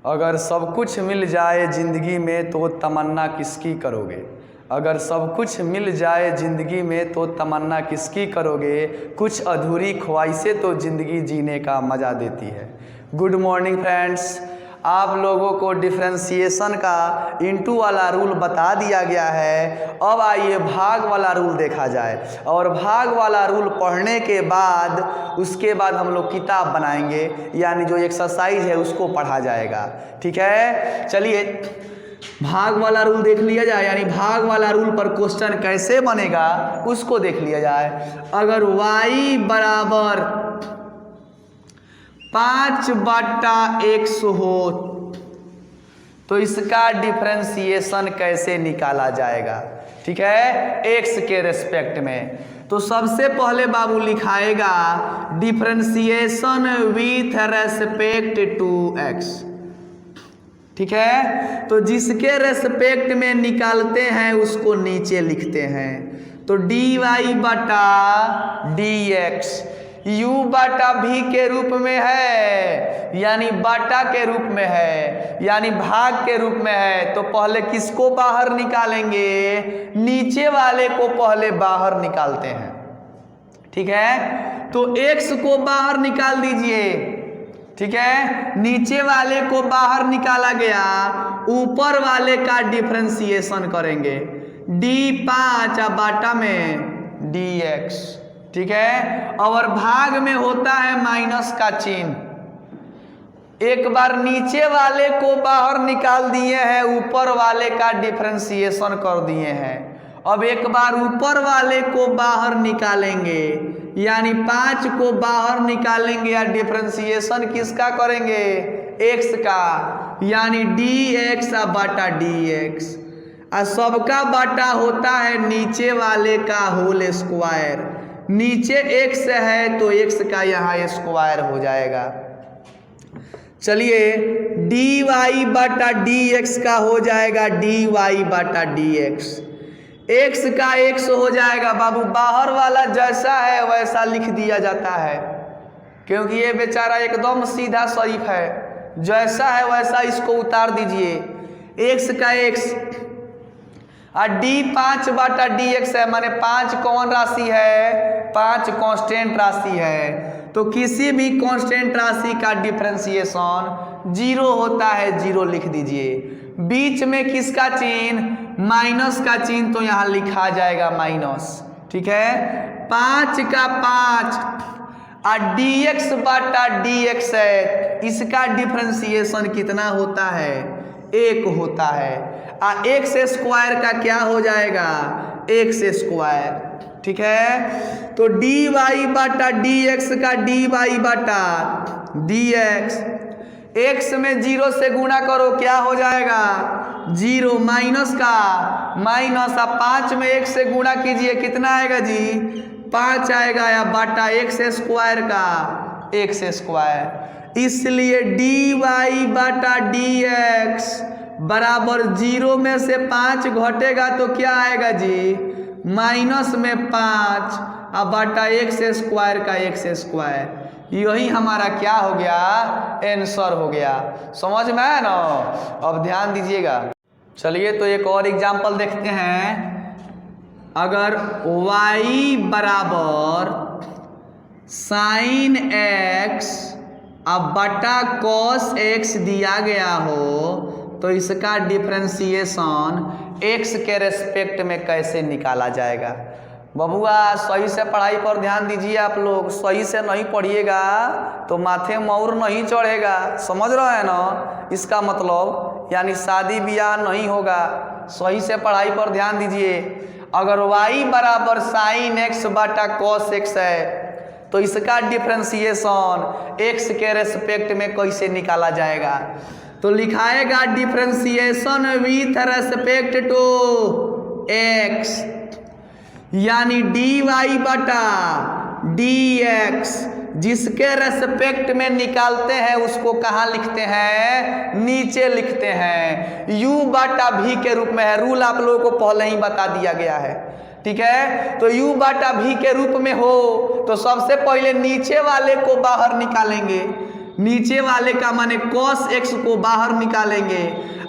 अगर सब कुछ मिल जाए ज़िंदगी में तो तमन्ना किसकी करोगे। अगर सब कुछ मिल जाए ज़िंदगी में तो तमन्ना किसकी करोगे। कुछ अधूरी ख्वाहिशें तो ज़िंदगी जीने का मज़ा देती है। गुड मॉर्निंग फ्रेंड्स, आप लोगों को डिफ्रेंशिएशन का इनटू वाला रूल बता दिया गया है। अब आइए भाग वाला रूल देखा जाए, और भाग वाला रूल पढ़ने के बाद उसके बाद हम लोग किताब बनाएंगे, यानी जो एक्सरसाइज है उसको पढ़ा जाएगा। ठीक है, चलिए भाग वाला रूल देख लिया जाए, यानी भाग वाला रूल पर क्वेश्चन कैसे बनेगा उसको देख लिया जाए। अगर y बराबर 5/x हो तो इसका डिफरेंशिएशन कैसे निकाला जाएगा। ठीक है, x के रेस्पेक्ट में। तो सबसे पहले बाबू लिखाएगा differentiation with respect to x। ठीक है, तो जिसके रेस्पेक्ट में निकालते हैं उसको नीचे लिखते हैं। तो dy बटा dx u बटा v के रूप में है, यानी बटा के रूप में है, यानी भाग के रूप में है। तो पहले किसको बाहर निकालेंगे, नीचे वाले को पहले बाहर निकालते हैं। ठीक है, तो x को बाहर निकाल दीजिए। ठीक है, नीचे वाले को बाहर निकाला गया, ऊपर वाले का डिफरेंशिएशन करेंगे। d5 बाटा में dx। ठीक है, और भाग में होता है माइनस का चिन्ह। एक बार नीचे वाले को बाहर निकाल दिए हैं, ऊपर वाले का डिफरेंशिएशन कर दिए हैं। अब एक बार ऊपर वाले को बाहर निकालेंगे, यानी 5 को बाहर निकालेंगे या डिफरेंशिएशन किसका करेंगे, x का, यानी dx बटा dx। और सबका बटा होता है नीचे वाले का होल स्क्वायर। नीचे x है तो x का यहाँ स्क्वायर हो जाएगा। चलिए dy बटा dx का हो जाएगा dy बटा dx। x का x हो जाएगा बाबू, बाहर वाला जैसा है वैसा लिख दिया जाता है, क्योंकि ये बेचारा एकदम सीधा शरीफ है। जैसा है वैसा इसको उतार दीजिए। x का x और d5 बटा dx है, माने 5 कौन राशि है, 5 कांस्टेंट राशि है। तो किसी भी कांस्टेंट राशि का डिफरेंशिएशन 0 होता है, 0 लिख दीजिए। बीच में किसका चिन्ह, माइनस का चिन्ह, तो यहाँ लिखा जाएगा माइनस। ठीक है, 5 का 5 और dx बटा dx है, इसका डिफरेंशिएशन कितना होता है, 1 होता है। और x स्क्वायर का क्या हो जाएगा, x स्क्वायर। ठीक है, तो dy बटा dx का dy बटा dx, x में 0 से गुणा करो, क्या हो जाएगा 0, माइनस का माइनस, और 5 में 1 से गुणा कीजिए, कितना आएगा जी 5 आएगा, या बटा x स्क्वायर का x स्क्वायर। इसलिए dy बटा dx बराबर 0 में से 5 घटेगा तो क्या आएगा जी, माइनस में 5 और बटा x स्क्वायर का x स्क्वायर। यही हमारा क्या हो गया, आंसर हो गया। समझ में आया ना। अब ध्यान दीजिएगा। चलिए तो एक और एग्जांपल देखते हैं। अगर y बराबर साइन x अब बटा कॉस x दिया गया हो तो इसका डिफरेंशिएशन x के रेस्पेक्ट में कैसे निकाला जाएगा। बबुआ सही से पढ़ाई पर ध्यान दीजिए। आप लोग सही से नहीं पढ़िएगा तो माथे मौर नहीं चढ़ेगा। समझ रहे हैं ना इसका मतलब, यानी शादी ब्याह नहीं होगा। सही से पढ़ाई पर ध्यान दीजिए। अगर y बराबर साइन x बटा कॉस x है तो इसका डिफरेंशिएशन x के रेस्पेक्ट में कैसे निकाला जाएगा। तो लिखाएगा differentiation with respect to x, यानी dy बटा dx। जिसके रेस्पेक्ट में निकालते हैं उसको कहाँ लिखते हैं, नीचे लिखते हैं। u बटा v के रूप में है। रूल आप लोगों को पहले ही बता दिया गया है। ठीक है, तो u बटा v के रूप में हो तो सबसे पहले नीचे वाले को बाहर निकालेंगे। नीचे वाले का माने cos x को बाहर निकालेंगे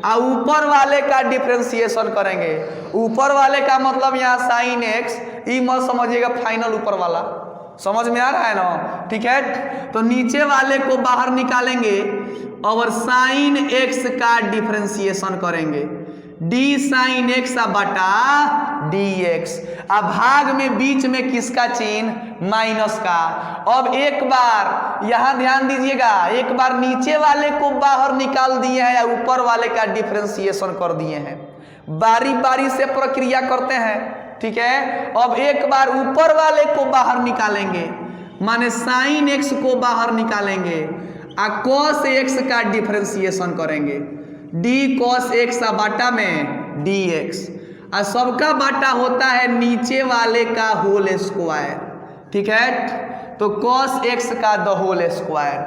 और ऊपर वाले का डिफरेंशिएशन करेंगे। ऊपर वाले का मतलब यहाँ sin x, ये मत समझिएगा फाइनल ऊपर वाला, समझ में आ रहा है ना, ठीक है। तो नीचे वाले को बाहर निकालेंगे और sin x का डिफरेंशिएशन करेंगे, d sin x बटा dx। अब भाग में बीच में किसका चिन्ह, माइनस का। अब एक बार यहाँ ध्यान दीजिएगा, एक बार नीचे वाले को बाहर निकाल दिए हैं या ऊपर वाले का डिफरेंशिएशन कर दिए हैं, बारी बारी से प्रक्रिया करते हैं, ठीक है। अब एक बार ऊपर वाले को बाहर निकालेंगे, माने sin x को बाहर निकालेंगे और cos x का डिफरेंशिएशन करेंगे, d cos x बाटा में dx। और सबका बाटा होता है नीचे वाले का होल स्क्वायर, ठीक है। तो cos x का द होल स्क्वायर,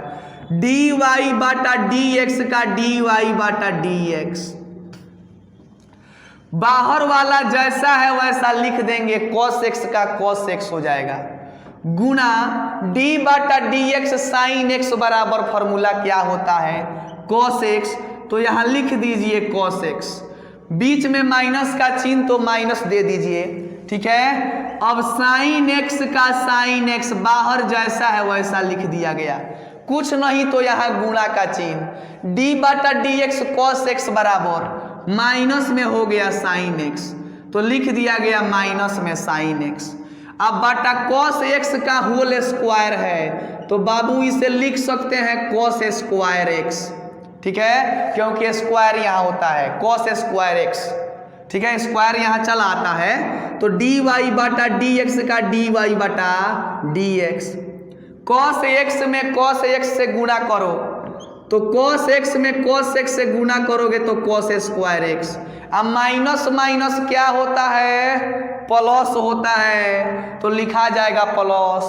dy बाटा dx का dy बाटा dx। बाहर वाला जैसा है वैसा लिख देंगे, cos x का cos x हो जाएगा, गुना d बाटा dx sin x बराबर फॉर्मूला क्या होता है, cos x। तो यहाँ लिख दीजिए cos x, बीच में माइनस का चिन्ह तो माइनस दे दीजिए, ठीक है। अब sin x का sin x बाहर जैसा है वैसा लिख दिया गया, कुछ नहीं तो यहाँ गुणा का चिन्ह, d बाटा dx cos x बराबर माइनस में हो गया sin x, तो लिख दिया गया माइनस में sin x। अब बाटा cos x का होल स्क्वायर है तो बाबू इसे लिख सकते हैं cos स्क्वायर x, ठीक है, क्योंकि स्क्वायर यहाँ होता है cos स्क्वायर x, ठीक है, स्क्वायर यहाँ चला आता है। तो dy बाटा dx का dy बाटा dx, cos x में cos x से गुणा करो तो cos x में cos x से गुणा करोगे तो cos स्क्वायर x। अब माइनस माइनस क्या होता है, प्लस होता है, तो लिखा जाएगा प्लस।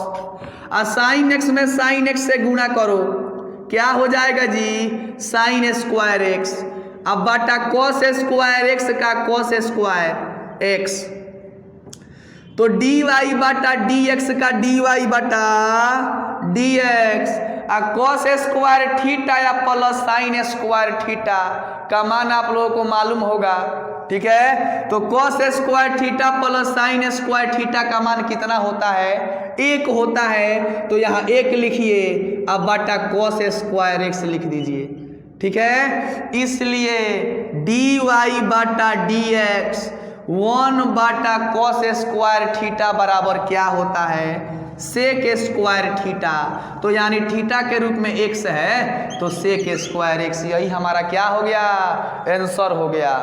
और sin x में sin x से गुणा करो क्या हो जाएगा जी, sin स्क्वायर x। अब बाटा cos स्क्वायर x का cos स्क्वायर x, तो dy बाटा dx का dy बाटा dx। और cos स्क्वायर थीटा या प्लस sin स्क्वायर थीटा का मान आप लोगों को मालूम होगा, ठीक है। तो cos square theta plus sin square theta का मान कितना होता है, 1 होता है, तो यहाँ 1 लिखिए। अब बाटा cos स्क्वायर x लिख दीजिए, ठीक है। इसलिए dy बाटा dx 1 बाटा cos स्क्वायर थीटा बराबर क्या होता है, सेक स्क्वायर थीटा। तो यानी थीटा के रूप में x है तो सेक स्क्वायर x, यही हमारा क्या हो गया, आंसर हो गया।